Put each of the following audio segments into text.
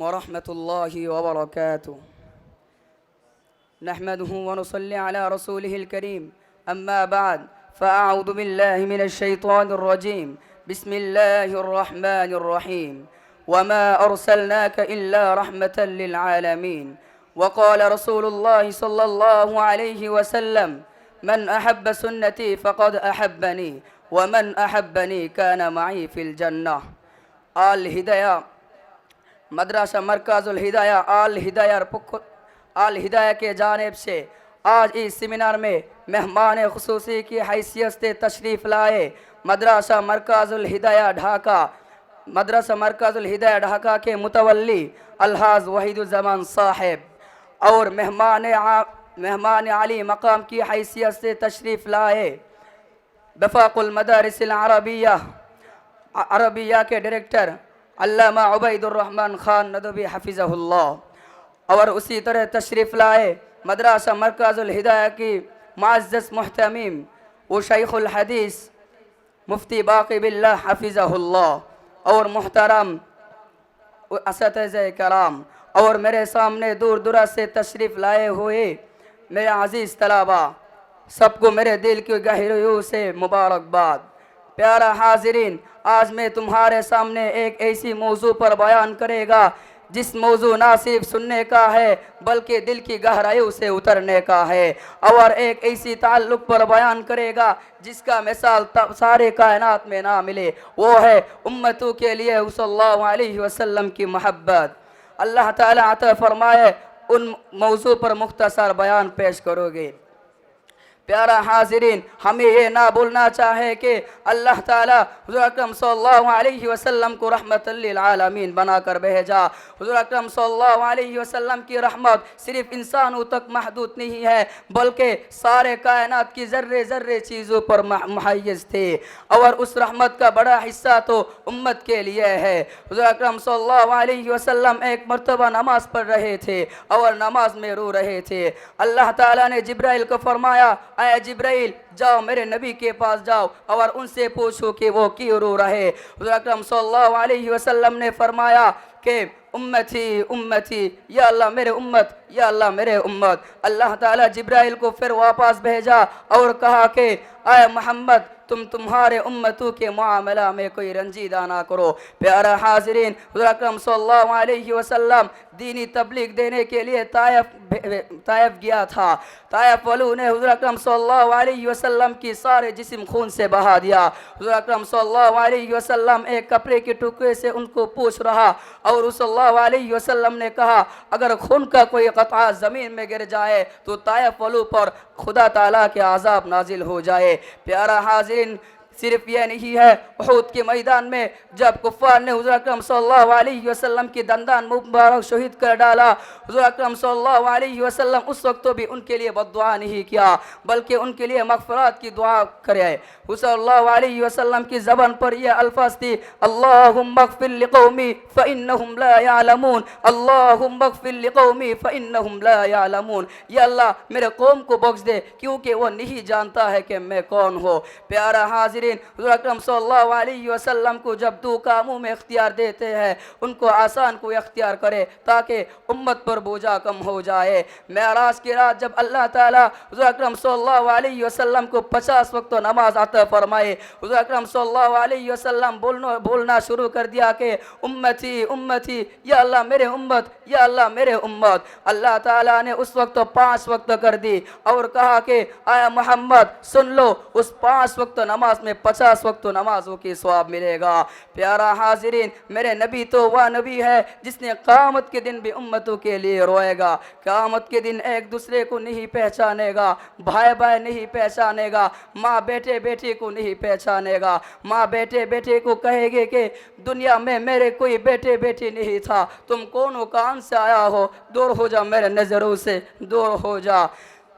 वरहमतुल्लाहि वबरकातुहू। नहमदुहु व नुसल्ली अला रसूलिहिल करीम। अम्मा बाद फ़अऊज़ु बिल्लाहि मिनश शैतानिर रजीम। बिस्मिल्लाहिर रहमानिर रहीम। वमा अरसलनाका इल्ला रहमतल लिल आलमीन। वक़ाल रसूलुल्लाहि सल्लल्लाहु अलैहि वसल्लम मन अहब्ब सुन्नती फ़क़द अहब्बनी व मन अहब्बनी कान मई फ़िल जन्नह। आल हिदाया मदरसा मरकाजुल हिदाया आल हिदाया के जानिब से आज इस सेमिनार में मेहमान खुसूसी की हैसियत से तशरीफ़ लाए मदरसा मरकाजुल हिदाया ढाका के मुतवल्ली अलहाज वहीदुज़्ज़मान साहिब और मेहमान आली मकाम की हैसियत से तशरीफ़ लाए वफ़ाक़ुल मदारिसिल अरबिया के डायरेक्टर अल्लामा उबैदुर रहमान खान नदवी हफ़िज़हुल्लाह और उसी तरह तशरीफ़ लाए मदरसा मरकाजुल हिदाया की मुअज़्ज़ज़ मुहतमीम व शैख़ुल हदीस मुफ्ती बाक़ी बिल्लाह हफ़िज़हुल्लाह और मुहतरम असतिज़े कराम और मेरे सामने दूर दराज से तशरीफ़ लाए हुए मेरे अज़ीज़ तलबा, सबको मेरे दिल की गहराइयों से मुबारकबाद। प्यारा हाज़िरीन, आज मैं तुम्हारे सामने एक ऐसी मौजू पर बयान करेगा जिस मौजू ना सिर्फ सुनने का है बल्कि दिल की गहराइयों से उतरने का है, और एक ऐसी ताल्लुक़ पर बयान करेगा जिसका मिसाल सारे कायनात में ना मिले, वो है उम्मतों के लिए सल्लल्लाहु अलैहि वसल्लम की मोहब्बत। अल्लाह ताला अता फरमाए उन मौजू पर मुख्तसर बयान पेश करोगे। प्यारा हाज़िरीन, हमें ये ना भूलना चाहे कि अल्लाह ताला हुज़ूर अकरम सल्लल्लाहु अलैहि वसल्लम को रहमतल लिल आलमीन बनाकर भेजा। हुज़ूर अकरम सल्लल्लाहु अलैहि वसल्लम की रहमत सिर्फ इंसानों तक महदूद नहीं है बल्कि सारे कायनात की ज़र्रे ज़र्रे चीज़ों पर मुहय्यज़ थे, और उस रहमत का बड़ा हिस्सा तो उम्मत के लिए है। हुज़ूर अकरम सल्लल्लाहु अलैहि वसल्लम एक मरतबा नमाज़ पढ़ रहे थे और नमाज में रो रहे थे। अल्लाह ताला ने जिब्राइल को फरमाया, आया जिब्राइल जाओ मेरे नबी के पास जाओ और उनसे पूछो कि वो क्यों रो रहे। हुज़ूर अकरम सल्लल्लाहु अलैहि वसल्लम ने फरमाया कि उम्मती उम्मती, या अल्लाह मेरे उम्मत, या अल्लाह मेरे उम्मत। अल्लाह ताला जिब्राइल को फिर वापस भेजा और कहा कि आए मोहम्मद तुम तुम्हारे उम्मतों के मामला में कोई रंजीदा ना करो। प्यारा हाज़िरीन, हुज़ूर अकरम सल्लल्लाहु अलैहि वसल्लम दीनी तबलीग देने के लिए ताइफ गया था। ताइफ वालों ने हुज़ूर अकरम सल्लल्लाहु अलैहि वसल्लम की सारे जिस्म खून से बहा दिया। हुज़ूर अकरम सल्लल्लाहु अलैहि वसल्लम एक कपड़े के टुकड़े से उनको पूछ रहा और सल्लल्लाहु अलैहि वसल्लम ने कहा अगर खून का कोई क़तरा ज़मीन में गिर जाए तो ताइफ वालों पर खुदा ताला के अज़ाब नाजिल हो जाए। प्यारा हाज़िरीन, सिर्फ यह नहीं है, उहद के मैदान में जब कुफ़ार ने हुज़ूर अकरम सल्लल्लाहु अलैहि वसल्लम की दंदान मुबारक शहीद कर डाला, हुज़ूर अकरम सल्लल्लाहु अलैहि वसल्लम उस वक्त तो भी उनके लिए बद्दुआ नहीं किया बल्कि उनके लिए मग़फ़िरत की दुआ करे। सल्लल्लाहु अलैहि वसल्लम की ज़बान पर यह अल्फाज थी, अल्लाहुम्मा अग़फ़िर लिक़ौमी फ़इन्नहुम ला यअलमून, अल्लाहुम्मा अग़फ़िर लिक़ौमी फ़इन्नहुम ला यअलमून। या अल्लाह मेरे कौम को बख्श दे क्योंकि वो नहीं जानता है कि मैं कौन हूँ। प्यारा हाज़िरीन, हुज़ूर अकरम सल्लल्लाहु अलैहि वसल्लम को जब दो कामों में इख्तियार देते हैं उनको आसान को इख्तियार करे ताकि उम्मत पर बोझा कम हो जाए। मेराज की रात जब अल्लाह ताला हुज़ूर अकरम सल्लल्लाहु अलैहि वसल्लम को 50 वक्त नमाज अता फरमाए, हुज़ूर अकरम सल्लल्लाहु अलैहि वसल्लम बोलना शुरू कर दिया कि उम्मती उम्मती, या अल्लाह मेरे उम्मत, या अल्लाह मेरे उम्मत। अल्लाह ताला ने उस वक्त 5 वक्त कर दी और कहा कि आया मोहम्मद सुन लो, उस 5 वक्त नमाज में 50 वक्त नमाजों की सवाब मिलेगा। प्यारा हाज़िरीन, मेरे नबी तो वह नबी है जिसने क़यामत के दिन भी उम्मतों के लिए रोएगा। क़यामत के दिन एक दूसरे को नहीं पहचानेगा, भाई भाई नहीं पहचानेगा, माँ बेटे बेटे को नहीं पहचानेगा। माँ बेटे बेटे को कहेगे कि दुनिया में मेरे कोई बेटे बेटी नहीं था, तुम कौन हो, कहाँ से आया हो, दूर हो जा मेरे नज़रों से, दूर हो जा।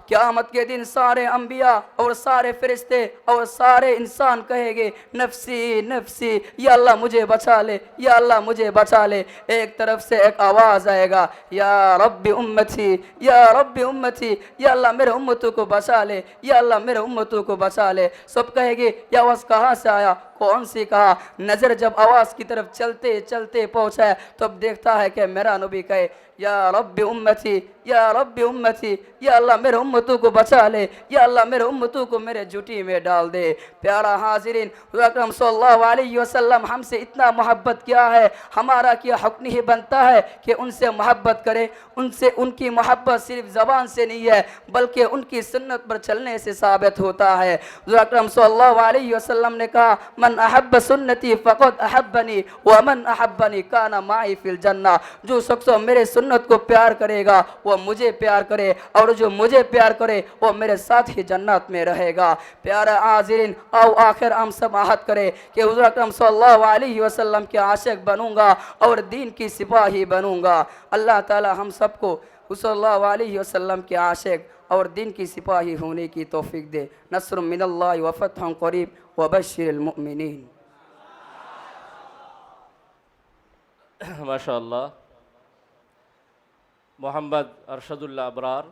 क़यामत के दिन सारे अंबिया और सारे फरिश्ते और सारे इंसान कहेंगे नफ्सी नफ्सी, या अल्लाह मुझे बचा ले, या अल्लाह मुझे बचा ले। एक तरफ से एक आवाज़ आएगा, या रब्बी उम्मती, या रब्बी उम्मती, या अल्लाह मेरे उम्मतों को बचा ले, या अल्लाह मेरे उम्मतों को बचा ले। सब कहेंगे यह आवाज़ कहाँ से आया, कौन सी कहा। नज़र जब आवाज़ की तरफ चलते चलते पहुँचा तब देखता है कि मेरा नबी कहे या रब्बी उम्मती, या रब्बी उम्मती, या अल्लाह मेरे उम्मतों को बचा ले, या अल्लाह मेरे उम्मतों को मेरे जुटी में डाल दे। प्यारा हाजिरीन, हुज़ूर अकरम सल्लल्लाहु अलैहि वसल्लम हमसे इतना मोहब्बत किया है, हमारा क्या हक नहीं बनता है कि उनसे मोहब्बत करें। उनसे उनकी मोहब्बत सिर्फ ज़बान से नहीं है बल्कि उनकी सुन्नत पर चलने से साबित होता है। हुज़ूर अकरम सल्लल्लाहु अलैहि वसल्लम ने कहा मन अहब्ब सुन्नती फ़क़द अहब्बनी व मन अहब्बनी काना माई फिल जन्ना। जो शख्स मेरे सुन्नत को प्यार करेगा वो मुझे प्यार करे और जो मुझे प्यार करे वो मेरे साथ ही जन्नत में रहेगा। प्यारा हाज़िरीन, आओ आखिर हम सब आहद करें कि हुज़ूर अकरम सल्लल्लाहु अलैहि वसल्लम के आशिक बनूंगा और दीन की सिपाही बनूंगा। अल्लाह ताला हम सबको सल्लल्लाहु अलैहि वसल्लम के आशिक और दीन की सिपाही होने की तौफीक दे। नस्रुम मिनल्लाहि व फतहुन करीब व बश्शिरिल मुमिनीन। माशाअल्लाह, মোহাম্মদ আরশাদুল্লাহ আবরার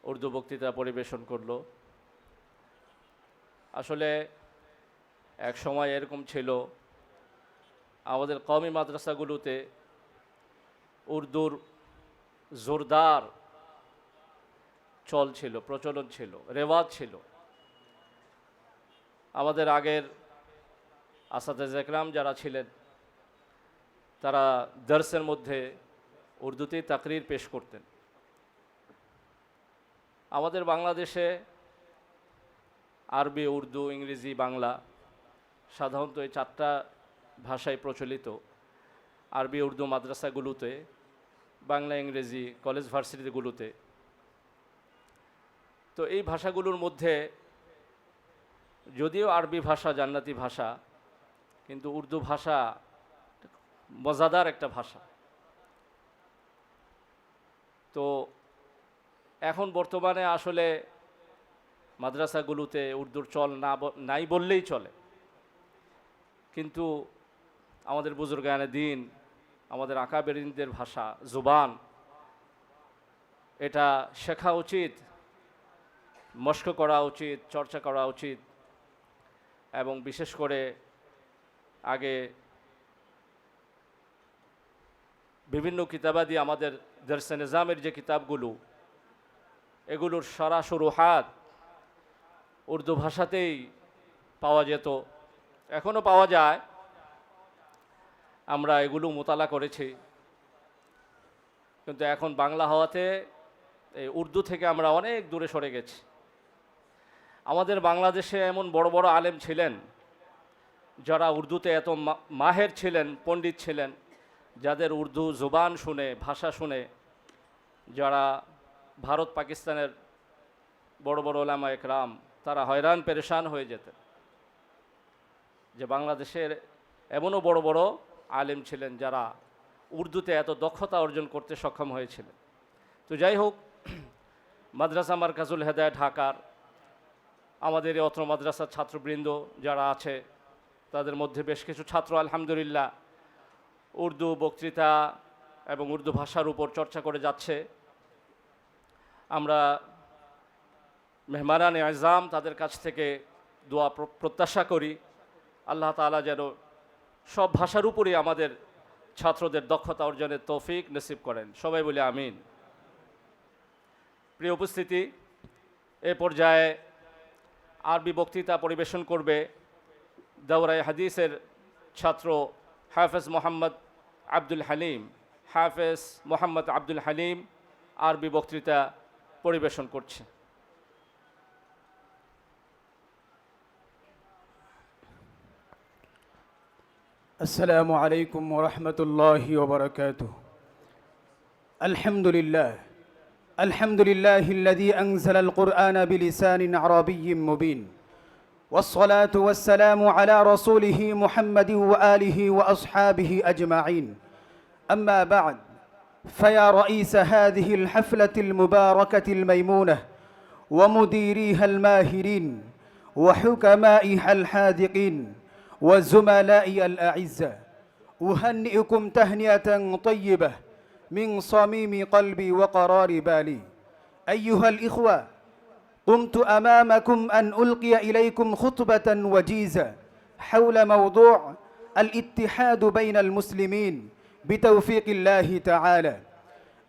উর্দু বক্তৃতা পরিবেশন করলো। আসলে এক সময় এরকম ছিল আমাদের কওমি মাদ্রাসাগুলোতে উর্দুর জোরদার চল ছিল, প্রচলন ছিল, রেওয়াজ ছিল। আমাদের আগের আসাতেজে একরাম যারা ছিলেন তারা দর্সের মধ্যে উর্দুতেই তাকরির পেশ করতেন। আমাদের বাংলাদেশে আরবি, উর্দু, ইংরেজি, বাংলা সাধারণত এই চারটা ভাষায় প্রচলিত। আরবি উর্দু মাদ্রাসাগুলোতে, বাংলা ইংরেজি কলেজ ভার্সিটিগুলোতে। তো এই ভাষাগুলোর মধ্যে যদিও আরবি ভাষা জান্নাতি ভাষা, কিন্তু উর্দু ভাষা মজাদার একটা ভাষা। তো এখন বর্তমানে আসলে মাদ্রাসাগুলোতে উর্দুর চল নাই বললেই চলে, কিন্তু আমাদের বুজুর্গানে দিন, আমাদের আকাবেরিনদের ভাষা, জুবান, এটা শেখা উচিত, মশক করা উচিত, চর্চা করা উচিত। এবং বিশেষ করে আগে বিভিন্ন কিতাবাদি আমাদের দরসে নিজামের যে কিতাবগুলো, এগুলোর সরাসরুহাত উর্দু ভাষাতেই পাওয়া যেত, এখনও পাওয়া যায়। আমরা এগুলো মোতালা করেছি, কিন্তু এখন বাংলা হওয়াতে এই উর্দু থেকে আমরা অনেক দূরে সরে গেছি। আমাদের বাংলাদেশে এমন বড় বড় আলেম ছিলেন যারা উর্দুতে এত মাহের ছিলেন, পণ্ডিত ছিলেন, যাদের উর্দু জুবান শুনে, ভাষা শুনে যারা ভারত পাকিস্তানের বড় বড় ওলামা একরাম তারা হয়রান পেরেশান হয়ে যেতেন যে বাংলাদেশের এমনও বড় বড় আলেম ছিলেন যারা উর্দুতে এত দক্ষতা অর্জন করতে সক্ষম হয়েছিলেন। তো যাই হোক, মাদ্রাসা মারকাজুল হেদায়েত ঢাকার আমাদের এই অত্র মাদ্রাসার ছাত্রবৃন্দ যারা আছে তাদের মধ্যে বেশ কিছু ছাত্র আলহামদুলিল্লাহ উর্দু বক্তৃতা এবং উর্দু ভাষার উপর চর্চা করে যাচ্ছে। আমরা মেহমানানে আজম তাদের কাছ থেকে দোয়া প্রত্যাশা করি, আল্লাহ তাআলা যেন সব ভাষার উপরই আমাদের ছাত্রদের দক্ষতা অর্জনের তৌফিক নসিব করেন। সবাই বলি আমিন। প্রিয় উপস্থিতি, এ পর্যায়ে আরবি বক্তৃতা পরিবেশন করবে দাওরায়ে হাদিসের ছাত্র হাফেজ মোহাম্মদ আব্দুল হালিম। হাফেজ মোহাম্মদ আব্দুল হালিম আরবি বক্তৃতা পরিবেশন করছে। السلام عليكم ورحمة الله وبركاته. الحمد لله الذي أنزل القرآن بلسان عربي مبين، والصلاة والسلام على رسوله محمد وآله وأصحابه أجمعين. أما بعد، فيا رئيس هذه الحفلة المباركة الميمونة ومديريها الماهرين وحكمائها الحاذقين وزملائي الأعزاء، أهنئكم تهنئة طيبة من صميم قلبي وقرار بالي. أيها الإخوة، قمت أمامكم أن ألقي إليكم خطبة وجيزة حول موضوع الاتحاد بين المسلمين بتوفيق الله تعالى.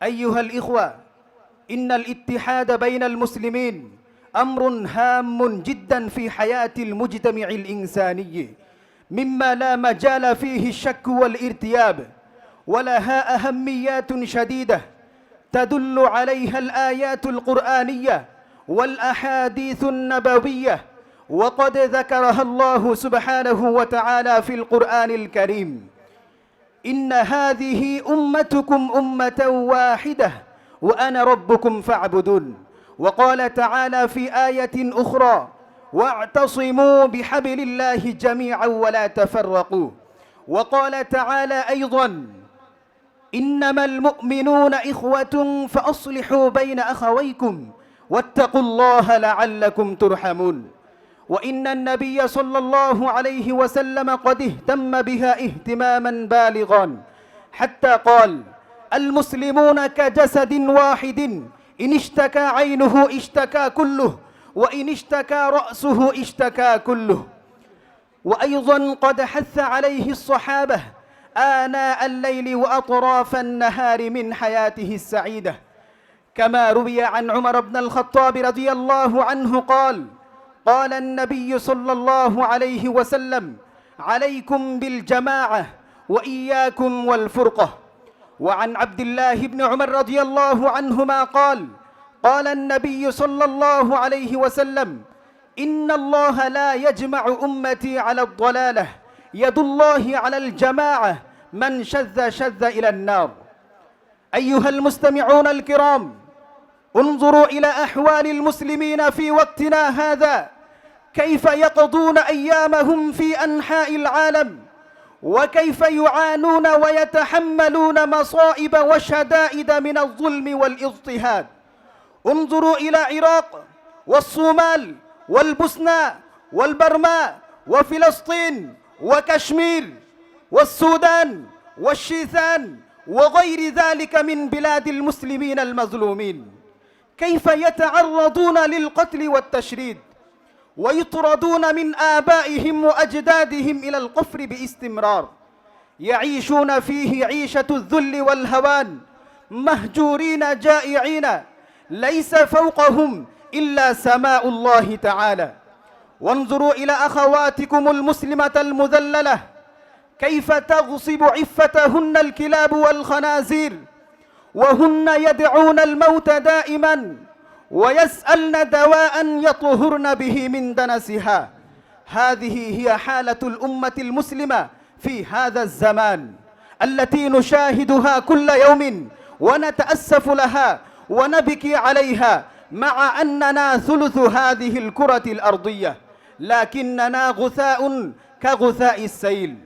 أيها الإخوة، إن الاتحاد بين المسلمين أمر هام جدا في حياة المجتمع الإنساني، مما لا مجال فيه الشك والارتياب، ولها أهميات شديدة تدل عليها الآيات القرآنية والأحاديث النبوية، وقد ذكرها الله سبحانه وتعالى في القرآن الكريم: إن هذه أمتكم أمة واحدة وأنا ربكم فاعبدون. وقال تعالى في آية أخرى: واعتصموا بحبل الله جميعا ولا تفرقوا. وقال تعالى أيضا: إنما المؤمنون إخوة فأصلحوا بين أخويكم واتقوا الله لعلكم ترحمون. وإن النبي صلى الله عليه وسلم قد اهتم بها اهتماما بالغا، حتى قال: المسلمون كجسد واحد، إن اشتكى عينه اشتكى كله، وإن اشتكى رأسه اشتكى كله. وأيضا قد حث عليه الصحابة آناء الليل وأطراف النهار من حياته السعيدة، كما روي عن عمر بن الخطاب رضي الله عنه قال: قال النبي صلى الله عليه وسلم: عليكم بالجماعة وإياكم والفرقة. وعن عبد الله بن عمر رضي الله عنهما قال: قال النبي صلى الله عليه وسلم: إن الله لا يجمع أمتي على الضلالة، يد الله على الجماعة، من شذ شذ إلى النار. أيها المستمعون الكرام، انظروا إلى أحوال المسلمين في وقتنا هذا، كيف يقضون أيامهم في أنحاء العالم، وكيف يعانون ويتحملون مصائب وشدائد من الظلم والاضطهاد. انظروا إلى العراق والصومال والبوسنة والبرما وفلسطين وكشمير والسودان والشيثان وغير ذلك من بلاد المسلمين المظلومين، كيف يتعرضون للقتل والتشريد، ويطردون من آبائهم وأجدادهم إلى القفر باستمرار، يعيشون فيه عيشة الذل والهوان، مهجورين جائعين، ليس فوقهم إلا سماء الله تعالى. وانظروا إلى أخواتكم المسلمة المذللة، كيف تغصب عفتهن الكلاب والخنازير، وهن يدعون الموت دائما ويسألن دواء يطهرن به من دنسها. هذه هي حالة الأمة المسلمة في هذا الزمان التي نشاهدها كل يوم، ونتأسف لها ونبكي عليها، مع أننا ثلث هذه الكرة الأرضية، لكننا غثاء كغثاء السيل.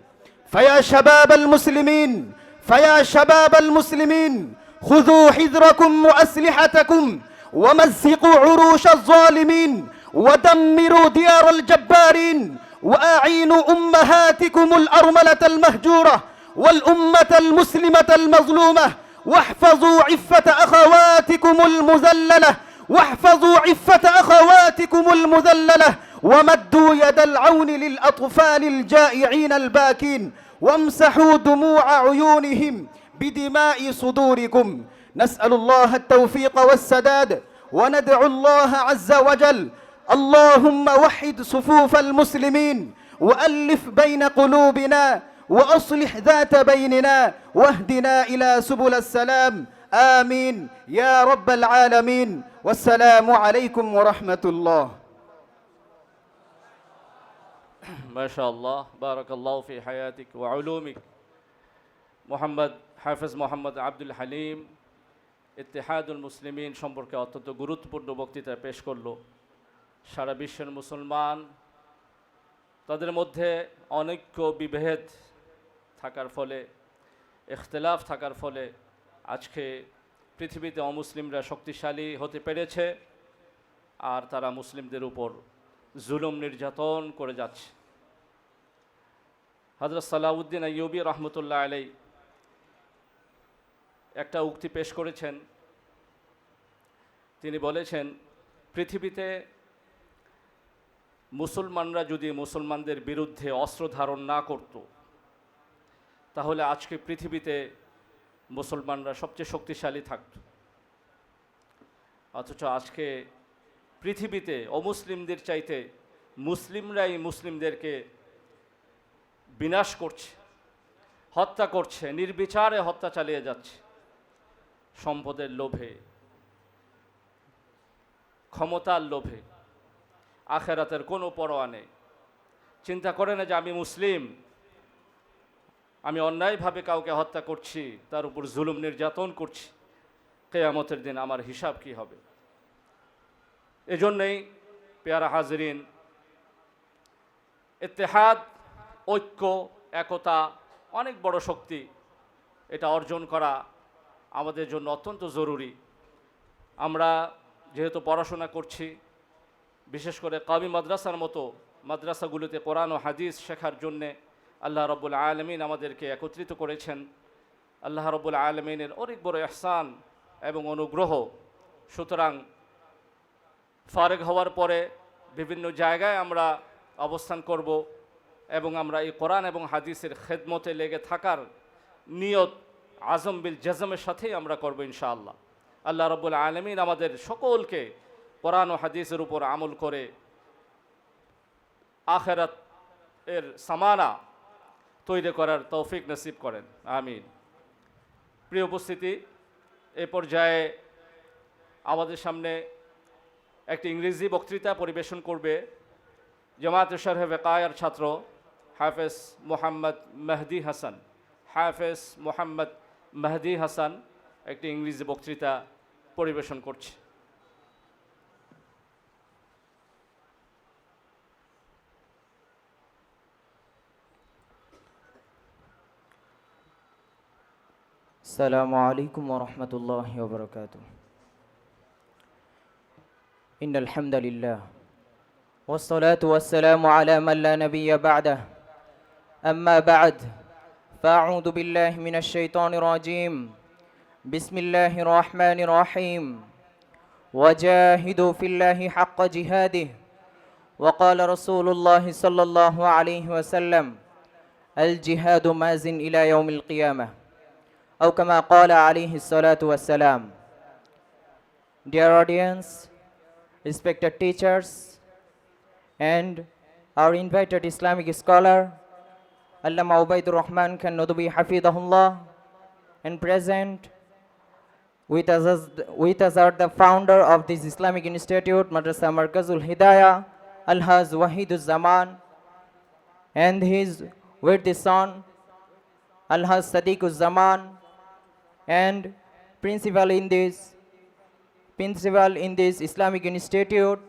فيا شباب المسلمين، فيا شباب المسلمين، خذوا حذركم وأسلحتكم، ومزقوا عروش الظالمين، ودمروا ديار الجبارين، وأعينوا أمهاتكم الأرملة المهجورة والأمة المسلمة المظلومة، واحفظوا عفة أخواتكم المذللة، واحفظوا عفة أخواتكم المذللة، ومدوا يد العون للأطفال الجائعين الباكين، وامسحوا دموع عيونهم بدماء صدوركم. نسأل الله التوفيق والسداد، وندعو الله عز وجل: اللهم وحد صفوف المسلمين، وألف بين قلوبنا، وأصلح ذات بيننا، واهدنا إلى سبل السلام. آمين يا رب العالمين. والسلام عليكم ورحمة الله. ما شاء الله، بارك الله في حياتك وعلومك। মোহাম্মদ হাফেজ মোহাম্মদ আব্দুল হালিম ইত্তেহাদুল মুসলিমিন সম্পর্কে অত্যন্ত গুরুত্বপূর্ণ বক্তৃতা পেশ করলো। সারা বিশ্বের মুসলমান, তাদের মধ্যে অনৈক্য বিভেদ থাকার ফলে, ইখতিলাফ থাকার ফলে আজকে পৃথিবীতে অমুসলিমরা শক্তিশালী হতে পেরেছে, আর তারা মুসলিমদের উপর জুলুম নির্যাতন করে যাচ্ছে। হযরত সালাউদ্দিন আইয়ুবী রহমতুল্লাহ আলাইহি একটা উক্তি পেশ করেছেন। তিনি বলেছেন, পৃথিবীতে মুসলমানরা যদি মুসলমানদের বিরুদ্ধে অস্ত্র ধারণ না করত, তাহলে আজকে পৃথিবীতে মুসলমানরা সবচেয়ে শক্তিশালী থাকত। অথচ আজকে পৃথিবীতে অমুসলিমদের চাইতে মুসলিমরাই মুসলিমদেরকে বিনাশ করছে, হত্যা করছে, নির্বিচারে হত্যা চালিয়ে যাচ্ছে, সম্পদের লোভে, ক্ষমতার লোভে, আখেরাতের কোনো পরোয়া নেই। চিন্তা করে না যে আমি মুসলিম, আমি অন্যায়ভাবে কাউকে হত্যা করছি, তার উপর জুলুম নির্যাতন করছি, কিয়ামতের দিন আমার হিসাব কি হবে। এজন্যই পেয়ারা হাজরিন, ইত্তেহাদ, ঐক্য, একতা অনেক বড় শক্তি। এটা অর্জন করা আমাদের জন্য অত্যন্ত জরুরি। আমরা যেহেতু পড়াশোনা করছি, বিশেষ করে কওমি মাদ্রাসার মতো মাদ্রাসাগুলোতে কোরআন ও হাদিস শেখার জন্যে আল্লাহ রব্বুল আলমিন আমাদেরকে একত্রিত করেছেন। আল্লাহ রব্বুল আলমিনের অনেক বড় ইহসান এবং অনুগ্রহ। সুতরাং ফারেগ হওয়ার পরে বিভিন্ন জায়গায় আমরা অবস্থান করব এবং আমরা এই কোরআন এবং হাদিসের খেদমতে লেগে থাকার নিয়ত আজম বিল জাজমের সাথেই আমরা করব ইনশাআল্লাহ। আল্লাহ রব্বুল আলমিন আমাদের সকলকে কোরআন ও হাদিসের উপর আমল করে আখেরাত এর সামানা তৈরি করার তৌফিক নসিব করেন, আমিন। প্রিয় উপস্থিতি, এ পর্যায়ে আমাদের সামনে একটি ইংরেজি বক্তৃতা পরিবেশন করবে জামায়াতে শরহে ওয়াকায়ার ছাত্র হাফেজ মোহাম্মদ মেহদি হাসান। হাফেজ মোহাম্মদ মেহদি হাসান একটি ইংরেজি বক্তৃতা পরিবেশন করছে। السلام عليكم ورحمة الله وبركاته. إن الحمد لله والصلاة والسلام على من لا نبي بعده. أما بعد فأعوذ بالله من الشيطان الرجيم. بسم الله الرحمن الرحيم. وجاهدوا في الله حق جهاده. وقال رسول الله صلى الله عليه وسلم الجهاد مازن إلى يوم القيامة أو كما قال عليه الصلاة والسلام. Dear audience, respected teachers, and our invited Islamic scholar, Allama Ubaidur Rahman Khan Nadwi Hafidahullah, and present with us are the founder of this Islamic Institute, Madrasa Markazul Hidayah, Al-Haz Wahiduz Zaman, and his worthy son, Al-Haz Sadiquz Zaman, and principal in this Islamic Institute,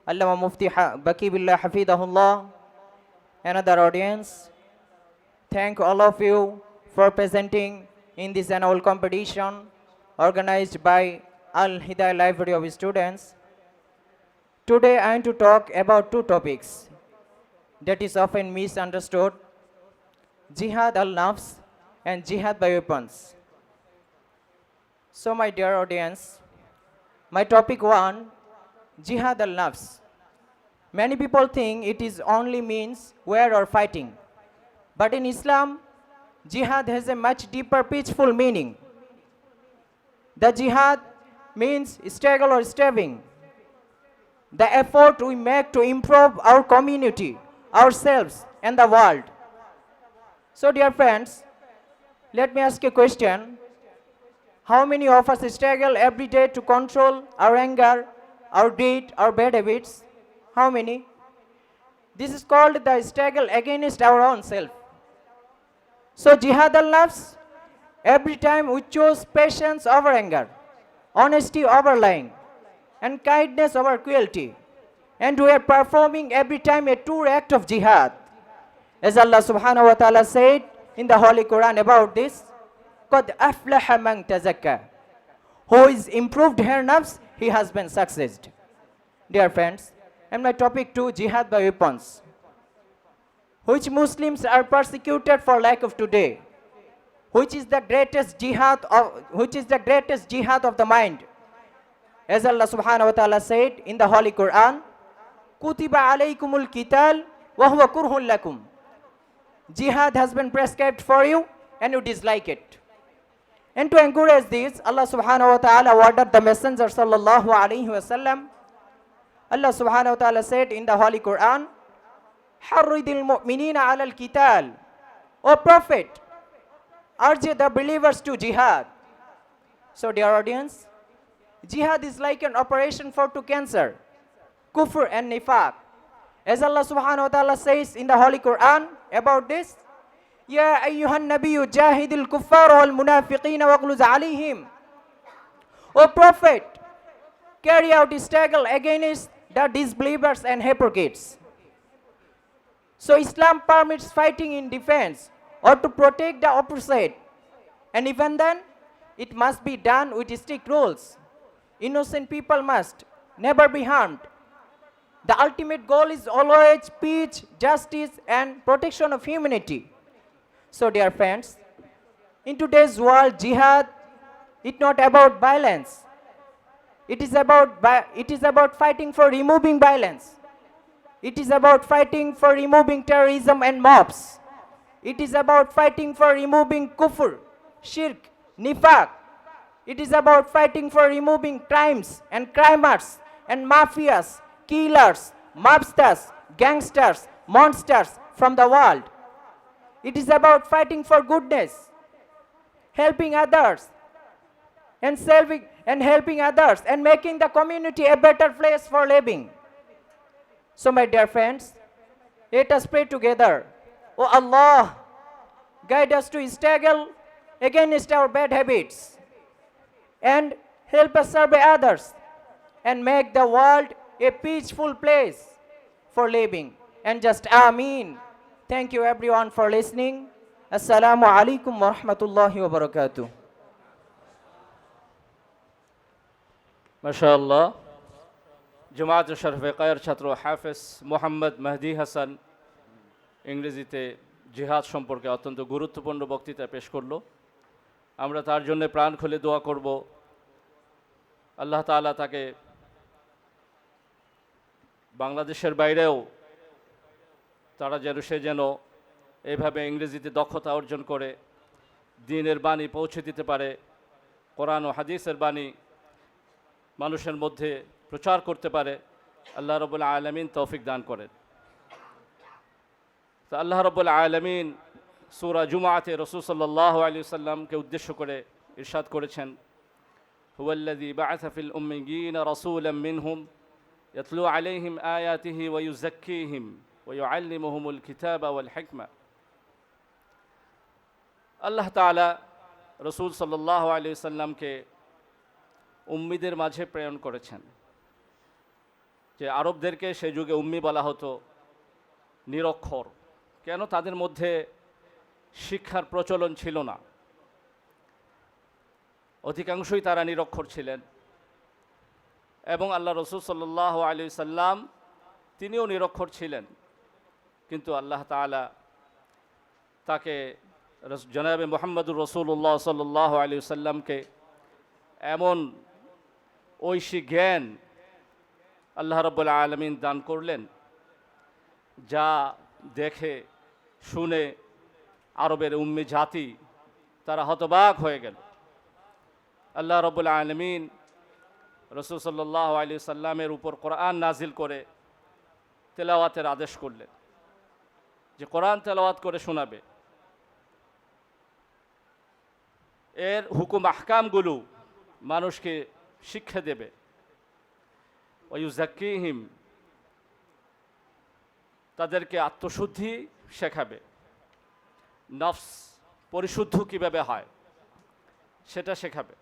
Allama Mufti Baqi Billah Hafidahullah, and other audience. Thank all of you for presenting in this annual competition organized by Al Hidayah Library of Students. Today I am to talk about two topics that is often misunderstood: Jihad al-Nafs and Jihad by weapons. So my dear audience, my topic 1, Jihad al-Nafs. Many people think it is only means war or fighting. But in Islam, Jihad has a much deeper peaceful meaning. The Jihad means struggle or striving. The effort we make to improve our community, ourselves and the world. So dear friends, let me ask a question. How many of us struggle every day to control our anger, our greed, our bad habits? How many? This is called the struggle against our own self. So Jihad al-Nafs, every time we choose patience over anger, honesty over lying, and kindness over cruelty, and we are performing every time a true act of jihad. As Allah subhanahu wa ta'ala said in the Holy Quran about this, قَدْ أَفْلَحَ مَنْ تَزَكَّى. Who is improved her nafs, he has been successed. Dear friends, and my topic 2, Jihad by weapons. Which Muslims are persecuted for lack of today? Which is the greatest jihad of the mind? As Allah subhanahu wa ta'ala said in the Holy Quran, Kutiba alaykumul qital wa huwa kurhun lakum. Jihad has been prescribed for you and you dislike it. And to encourage this, Allah subhanahu wa ta'ala ordered the Messenger sallallahu alayhi wa sallam. Allah subhanahu wa ta'ala said in the Holy Quran, Harridil mu'minina ala al-qital. O Prophet, urge the believers to jihad. So dear audience, jihad is like an operation for to cancer, kufr and nifaq. As Allah subhanahu wa ta'ala says in the Holy Quran about this, Ya ayyuhan nabiyyu jahidil kuffar wal munafiqina waghluz alayhim. O Prophet, carry out a struggle against the disbelievers and hypocrites. So Islam permits fighting in defense or to protect the opposite. And even then, it must be done with strict rules. Innocent people must never be harmed. The ultimate goal is always peace, justice, and protection of humanity. So dear friends, in today's world, jihad is not about violence. It is about fighting for removing violence. It is about fighting for removing terrorism and mobs. It is about fighting for removing kufr, shirk, nifaq. It is about fighting for removing crimes and crimers and mafias, killers, mobsters, gangsters, monsters from the world. It is about fighting for goodness, helping others, and helping others and making the community a better place for living. So my dear friends, let us pray together. Oh Allah, guide us to struggle against our bad habits and help us serve others and make the world a peaceful place for living. And just Ameen. Thank you everyone for listening. Assalamu alaikum wa rahmatullahi wa barakatuh. মাশাআল্লাহ, জামাত শরফে কায়ের ছাত্র হাফেজ মোহাম্মদ মেহদি হাসান ইংরেজিতে জিহাদ সম্পর্কে অত্যন্ত গুরুত্বপূর্ণ বক্তৃতা পেশ করলো। আমরা তার জন্য প্রাণ খুলে দোয়া করব, আল্লাহ তাআলা তাকে বাংলাদেশের বাইরেও সে যেন এইভাবে ইংরেজিতে দক্ষতা অর্জন করে দ্বীনের বাণী পৌঁছে দিতে পারে, কোরআন ও হাদিসের বাণী মানুষের মধ্যে প্রচার করতে পারে। আল্লাহ রাব্বুল আলামিন তৌফিক দান করেন। তো আল্লাহ রাব্বুল আলামিন সূরা জুমআতে রাসূল সাল্লাল্লাহু আলাইহি ওয়াসাল্লামকে উদ্দেশ্য করে ইরশাদ করেছেন, হুয়াল্লাযী বা'আসা ফিল উম্মিয়্যিনা রাসূলাম মিনহুম ইয়াতলু আলাইহিম আয়াতিহি ওয়া ইউযাক্কিহিম ওয়া ইউআল্লিমুহুমুল কিতাবা ওয়াল হিকমা। আল্লাহ তাআলা রাসূল সাল্লাল্লাহু আলাইহি ওয়াসাল্লামকে উম্মিদের মাঝে প্রেরণ করেছেন। যে আরবদেরকে সেই যুগে উম্মি বলা হতো, নিরক্ষর। কেন? তাদের মধ্যে শিক্ষার প্রচলন ছিল না, অধিকাংশই তারা নিরক্ষর ছিলেন। এবং আল্লাহ রাসূল সাল্লাল্লাহু আলাইহি সাল্লাম তিনিও নিরক্ষর ছিলেন, কিন্তু আল্লাহ তাআলা তাকে জনাবে মুহাম্মদুর রাসূলুল্লাহ সাল্লাল্লাহু আলাইহি সাল্লামকে এমন ঐশী জ্ঞান আল্লাহ রাব্বুল আলামিন দান করলেন, যা দেখে শুনে আরবের উম্মি জাতি তারা হতবাক হয়ে গেল। আল্লাহ রাব্বুল আলামিন রাসূল সাল্লাল্লাহু আলাইহি সাল্লামের উপর কোরআন নাজিল করে তেলাওয়াতের আদেশ করলেন, যে কোরআন তেলাওয়াত করে শোনাবে। এর হুকুম আহকামগুলো মানুষকে শিক্ষা দেবে। ওয়া ইউযাক্কিহিম, তাদেরকে আত্মশুদ্ধি শেখাবে। নফস পরিশুদ্ধ কিভাবে হয় সেটা শেখাবে।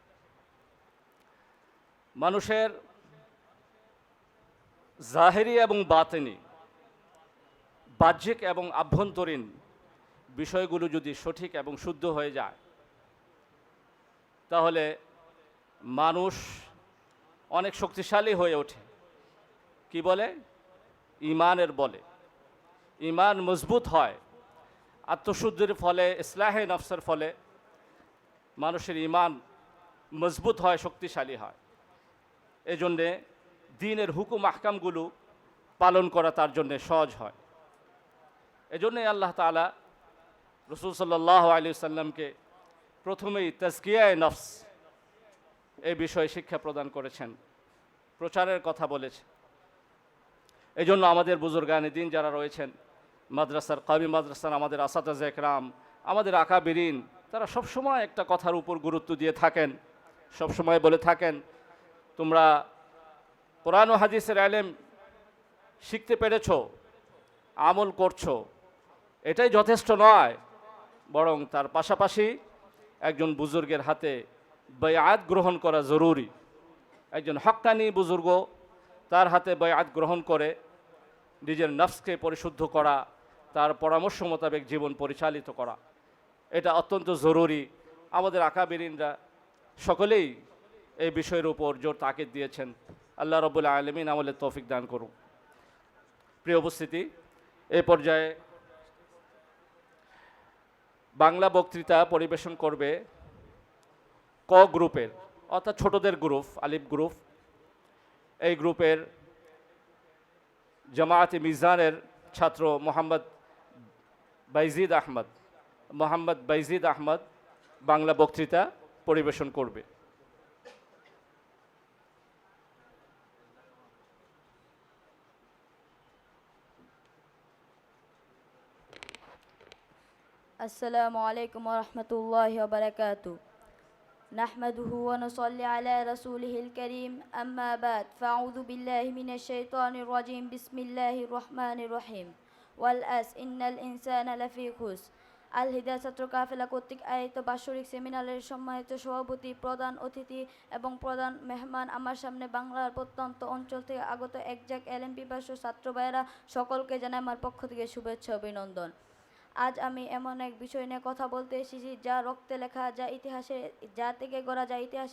মানুষের জাহেরি এবং বাতিনি, বাহ্যিক এবং আভ্যন্তরীণ বিষয়গুলো যদি সঠিক এবং শুদ্ধ হয়ে যায়, তাহলে মানুষ অনেক শক্তিশালী হয়ে ওঠে। কি বলে? ঈমানের বলে। ঈমান মজবুত হয়। আত্মশুদ্ধির ফলে, ইসলাহে নফসের ফলে মানুষের ঈমান মজবুত হয়, শক্তিশালী হয়। এই জন্যে দ্বীনের হুকুম আহকামগুলো পালন করা তার জন্য সহজ হয়। এজন্যই আল্লাহ তাআলা রাসূল সাল্লাল্লাহু আলাইহি ওয়াসাল্লামকে প্রথমেই তাজকিয়ায়ে নফস এই বিষয়ে শিক্ষা প্রদান করেছেন, প্রচারের কথা বলেছেন। এই জন্য আমাদের বুজুর্গানে দিন যারা রয়েছেন, মাদ্রাসার কওমি মাদ্রাসার আমাদের আসাতাজে একরাম, আমাদের আকাবিরিন, তারা সবসময় একটা কথার উপর গুরুত্ব দিয়ে থাকেন, সবসময় বলে থাকেন, তোমরা কোরআন ও হাদিসের ইলম শিখতে পেরেছো, আমল করছো, এটাই যথেষ্ট নয়, বরং তার পাশাপাশি একজন বুজুর্গের হাতে বায়াত গ্রহণ করা জরুরি। একজন হক্কানি বুজুর্গ তার হাতে বায়াত গ্রহণ করে নিজের নফসকে পরিশুদ্ধ করা, তার পরামর্শ মোতাবেক জীবন পরিচালিত করা, এটা অত্যন্ত জরুরি। আমাদের আকাবিরিনরা সকলেই এই বিষয়ের উপর জোর তাকিদ দিয়েছেন। আল্লাহ রাব্বুল আলামিন আমলের তৌফিক দান করুন। প্রিয় উপস্থিতি, এই পর্যায়ে বাংলা বক্তৃতা পরিবেশন করবে ক গ্রুপের, অর্থাৎ ছোটদের গ্রুপ, আলিফ গ্রুপ। এই গ্রুপের জামায়াতে মিজানের ছাত্র মোহাম্মদ বাইজিদ আহমদ বাংলা বক্তৃতা পরিবেশন করবে। السلام عليكم ورحمة الله وبركاته. نحمده ونصلي على رسوله الكريم. أما بعد فأعوذ بالله من الشيطان الرجيم. بسم الله الرحمن الرحيم. والأس إن الإنسان لفي خسر. আল হিদায়াত ছাত্র কাফেলা কর্তৃক আয়োজিত বাৎসরিক সেমিনারের সম্মানিত সভাপতি, প্রধান অতিথি এবং প্রধান মেহমান, আমার সামনে বাংলার প্রত্যন্ত অঞ্চল থেকে আগত একজাক এলএম পিপাসু ছাত্র ভাইয়েরা, সকলকে জানাই আমার পক্ষ থেকে শুভেচ্ছা অভিনন্দন। আজ আমি এমন এক বিষয় নিয়ে কথা বলতে এসেছি যা রক্তে লেখা, যা থেকে গড়া, যা ইতিহাসের